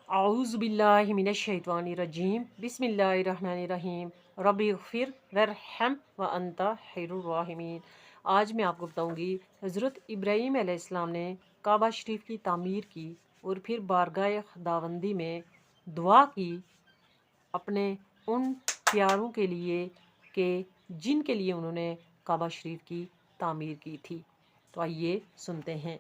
اعوذ باللہ من الشیطان الرجیم بسم اللہ الرحمن الرحیم ربی اغفر ورحم وانت خیر الراحمین۔ آج میں آپ کو بتاؤں گی حضرت ابراہیم علیہ السلام نے کعبہ شریف کی تعمیر کی اور پھر بارگاہ خداوندی میں دعا کی اپنے ان پیاروں کے لیے کہ جن کے لیے انہوں نے کعبہ شریف کی تعمیر کی تھی۔ تو آئیے سنتے ہیں۔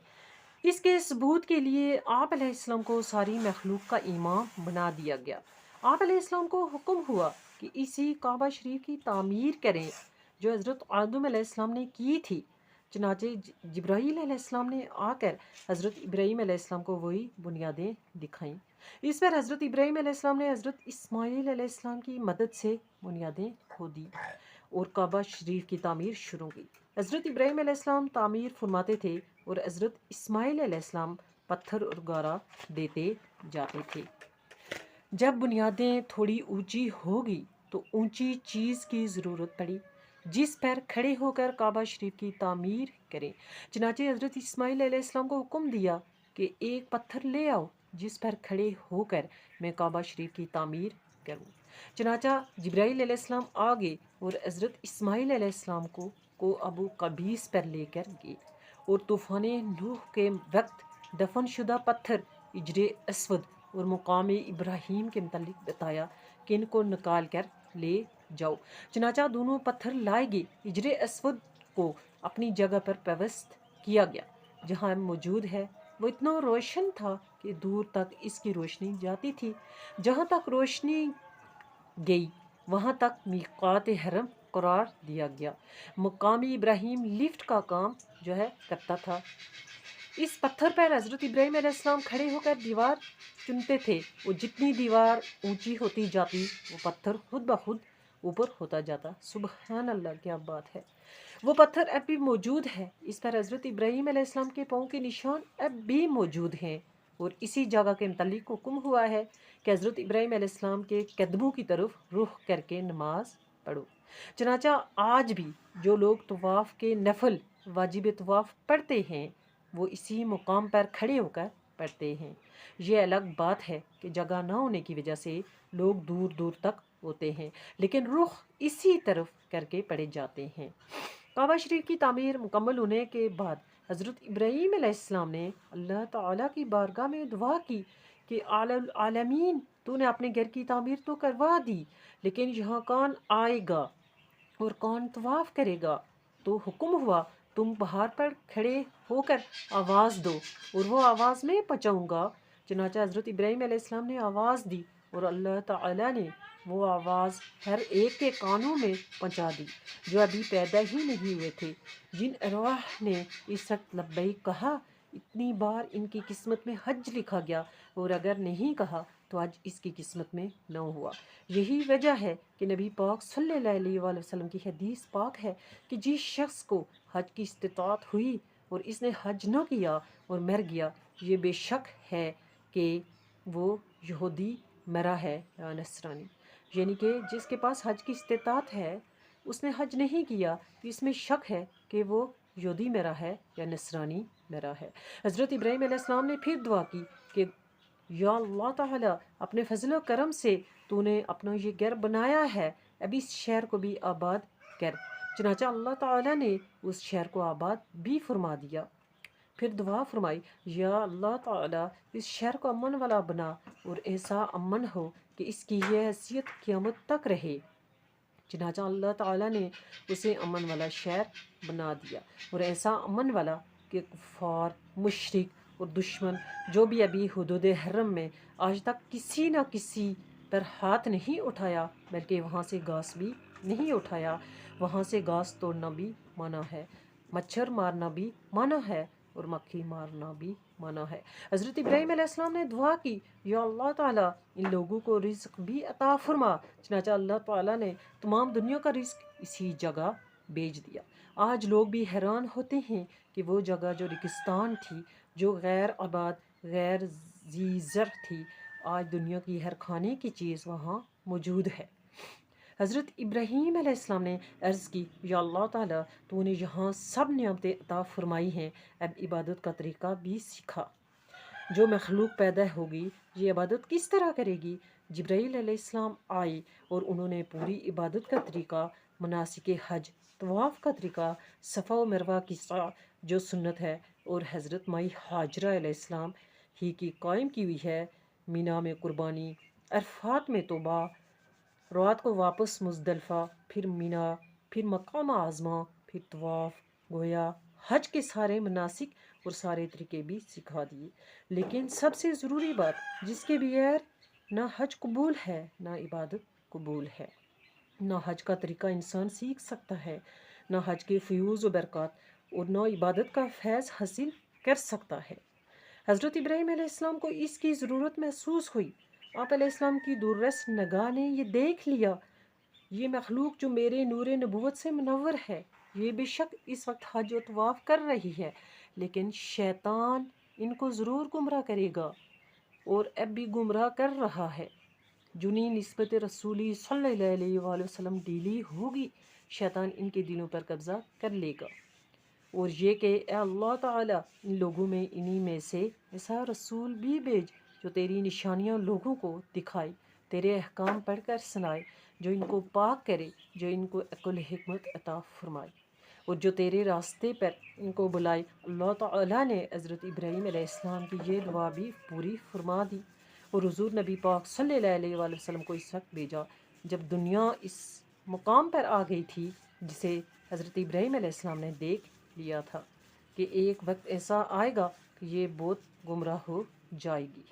اس کے ثبوت کے لیے آپ علیہ السلام کو ساری مخلوق کا امام بنا دیا گیا۔ آپ علیہ السلام کو حکم ہوا کہ اسی کعبہ شریف کی تعمیر کریں جو حضرت آدم علیہ السلام نے کی تھی۔ چنانچہ جبرائیل علیہ السلام نے آ کر حضرت ابراہیم علیہ السلام کو وہی بنیادیں دکھائیں۔ اس پر حضرت ابراہیم علیہ السلام نے حضرت اسماعیل علیہ السلام کی مدد سے بنیادیں کھودی اور کعبہ شریف کی تعمیر شروع کی۔ حضرت ابراہیم علیہ السلام تعمیر فرماتے تھے اور حضرت اسماعیل علیہ السلام پتھر اور گارا دیتے جاتے تھے۔ جب بنیادیں تھوڑی اونچی ہوگی تو اونچی چیز کی ضرورت پڑی جس پر کھڑے ہو کر کعبہ شریف کی تعمیر کریں۔ چنانچہ حضرت اسماعیل علیہ السلام کو حکم دیا کہ ایک پتھر لے آؤ جس پر کھڑے ہو کر میں کعبہ شریف کی تعمیر کروں۔ چنانچہ جبرائیل علیہ السلام آگے اور حضرت اسماعیل علیہ السلام کو ابو قبیس پر لے کر گئے اور طوفان نوح کے وقت دفن شدہ پتھر حجر اسود اور مقام ابراہیم کے متعلق بتایا کہ ان کو نکال کر لے جاؤ۔ چنانچہ دونوں پتھر لائے گئے۔ حجر اسود کو اپنی جگہ پر پیوست کیا گیا جہاں موجود ہے۔ وہ اتنا روشن تھا کہ دور تک اس کی روشنی جاتی تھی۔ جہاں تک روشنی گئی وہاں تک میقات حرم قرار دیا گیا۔ مقام ابراہیم لفٹ کا کام کرتا تھا۔ اس پتھر پر حضرت ابراہیم علیہ السلام کھڑے ہو کر دیوار چنتے تھے اور جتنی دیوار اونچی ہوتی جاتی وہ پتھر خود بخود اوپر ہوتا جاتا۔ سبحان اللہ، کیا بات ہے! وہ پتھر اب بھی موجود ہے۔ اس پر حضرت ابراہیم علیہ السلام کے پاؤں کے نشان اب بھی موجود ہیں اور اسی جگہ کے متعلق حکم ہوا ہے کہ حضرت ابراہیم علیہ السلام کے قدموں کی طرف رخ کر کے نماز پڑھو۔ چنانچہ آج بھی جو لوگ طواف کے نفل واجب طواف پڑھتے ہیں وہ اسی مقام پر کھڑے ہو کر پڑھتے ہیں۔ یہ الگ بات ہے کہ جگہ نہ ہونے کی وجہ سے لوگ دور دور تک ہوتے ہیں لیکن رخ اسی طرف کر کے پڑھے جاتے ہیں۔ کعبہ شریف کی تعمیر مکمل ہونے کے بعد حضرت ابراہیم علیہ السلام نے اللہ تعالیٰ کی بارگاہ میں دعا کی کہ عالمین، تو نے اپنے گھر کی تعمیر تو کروا دی لیکن یہاں کون آئے گا اور کون طواف کرے گا؟ تو حکم ہوا تم پہاڑ پر کھڑے ہو کر آواز دو اور وہ آواز میں پہنچاؤں گا۔ چنانچہ حضرت ابراہیم علیہ السلام نے آواز دی اور اللہ تعالیٰ نے وہ آواز ہر ایک کے کانوں میں پہنچا دی جو ابھی پیدا ہی نہیں ہوئے تھے۔ جن ارواح نے اس وقت لبیک کہا اتنی بار ان کی قسمت میں حج لکھا گیا اور اگر نہیں کہا تو حج اس کی قسمت میں نہ ہوا۔ یہی وجہ ہے کہ نبی پاک صلی اللہ علیہ وآلہ وسلم کی حدیث پاک ہے کہ جس شخص کو حج کی استطاعت ہوئی اور اس نے حج نہ کیا اور مر گیا، یہ بے شک ہے کہ وہ یہودی مرا ہے یا نصرانی۔ یعنی کہ جس کے پاس حج کی استطاعت ہے اس نے حج نہیں کیا تو اس میں شک ہے کہ وہ یہودی مرا ہے یا نصرانی مرا ہے۔ حضرت ابراہیم علیہ السلام نے پھر دعا کی کہ یا اللہ تعالیٰ، اپنے فضل و کرم سے تو نے اپنا یہ گھر بنایا ہے، اب اس شہر کو بھی آباد کر۔ چنانچہ اللہ تعالیٰ نے اس شہر کو آباد بھی فرما دیا۔ پھر دعا فرمائی یا اللہ تعالیٰ، اس شہر کو امن والا بنا اور ایسا امن ہو کہ اس کی یہ حیثیت قیامت تک رہے۔ چنانچہ اللہ تعالیٰ نے اسے امن والا شہر بنا دیا اور ایسا امن والا کہ کفار، مشرک اور دشمن جو بھی ابھی حدود حرم میں آج تک کسی نہ کسی پر ہاتھ نہیں اٹھایا بلکہ وہاں سے گھاس بھی نہیں اٹھایا، وہاں سے گھاس توڑنا بھی منع ہے، مچھر مارنا بھی منع ہے اور مکھی مارنا بھی منع ہے۔ حضرت ابراہیم علیہ السلام نے دعا کی یا اللہ تعالیٰ، ان لوگوں کو رزق بھی عطا فرما۔ چنانچہ اللہ تعالیٰ نے تمام دنیا کا رزق اسی جگہ بھیج دیا۔ آج لوگ بھی حیران ہوتے ہیں کہ وہ جگہ جو ریگستان تھی، جو غیر آباد، غیر ذی زرع تھی، آج دنیا کی ہر کھانے کی چیز وہاں موجود ہے۔ حضرت ابراہیم علیہ السلام نے عرض کی یا اللہ تعالیٰ، تو نے یہاں سب نعمتیں عطا فرمائی ہیں، اب عبادت کا طریقہ بھی سکھا۔ جو مخلوق پیدا ہوگی یہ عبادت کس طرح کرے گی؟ جبرائیل علیہ السلام آئے اور انہوں نے پوری عبادت کا طریقہ، مناسک حج، طواف کا طریقہ، صفا و مروہ کی سعی جو سنت ہے، اور حضرت مائی ہاجرہ علیہ السلام ہی کی قائم کی ہوئی ہے، مینا میں قربانی، عرفات میں توبہ، رات کو واپس مزدلفہ، پھر مینا، پھر مقام اعظم، پھر طواف، گویا حج کے سارے مناسک اور سارے طریقے بھی سکھا دیے۔ لیکن سب سے ضروری بات جس کے بغیر نہ حج قبول ہے نہ عبادت قبول ہے، نہ حج کا طریقہ انسان سیکھ سکتا ہے، نہ حج کے فیوز و برکات، اور نہ عبادت کا فیض حاصل کر سکتا ہے۔ حضرت ابراہیم علیہ السلام کو اس کی ضرورت محسوس ہوئی۔ آپ علیہ السلام کی دوررس نگاہ نے یہ دیکھ لیا، یہ مخلوق جو میرے نور نبوت سے منور ہے، یہ بے شک اس وقت حج و طواف کر رہی ہے، لیکن شیطان ان کو ضرور گمراہ کرے گا، اور اب بھی گمراہ کر رہا ہے۔ جنہیں نسبت رسولی صلی اللہ علیہ وآلہ وسلم ڈیلی ہوگی، شیطان ان کے دلوں پر قبضہ کر لے گا، اور یہ کہ اے اللہ تعالیٰ ان لوگوں میں انہی میں سے ایسا رسول بھی بھیج جو تیری نشانیاں لوگوں کو دکھائے، تیرے احکام پڑھ کر سنائے، جو ان کو پاک کرے، جو ان کو عقل حکمت عطا فرمائے، اور جو تیرے راستے پر ان کو بلائے۔ اللہ تعالیٰ نے حضرت ابراہیم علیہ السلام کی یہ دعا بھی پوری فرما دی، اور حضور نبی پاک صلی اللہ علیہ وآلہ وسلم کو اس وقت بھیجا جب دنیا اس مقام پر آ گئی تھی جسے حضرت ابراہیم علیہ السلام نے دیکھ لیا تھا کہ ایک وقت ایسا آئے گا کہ یہ بہت گمراہ ہو جائے گی۔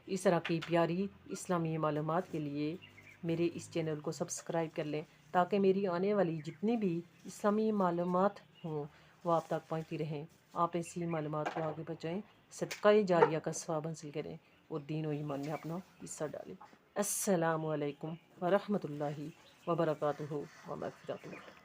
اس طرح کی پیاری اسلامی معلومات کے لیے میرے اس چینل کو سبسکرائب کر لیں تاکہ میری آنے والی جتنی بھی اسلامی معلومات ہوں وہ آپ تک پہنچتی رہیں، آپ ایسی معلومات کو آگے بچائیں، صدقہ جاریہ کا ثواب حاصل کریں اور دین و ایمان میں اپنا حصہ ڈالیں۔ السلام علیکم ورحمۃ اللہ وبرکاتہ ومغفرتہ۔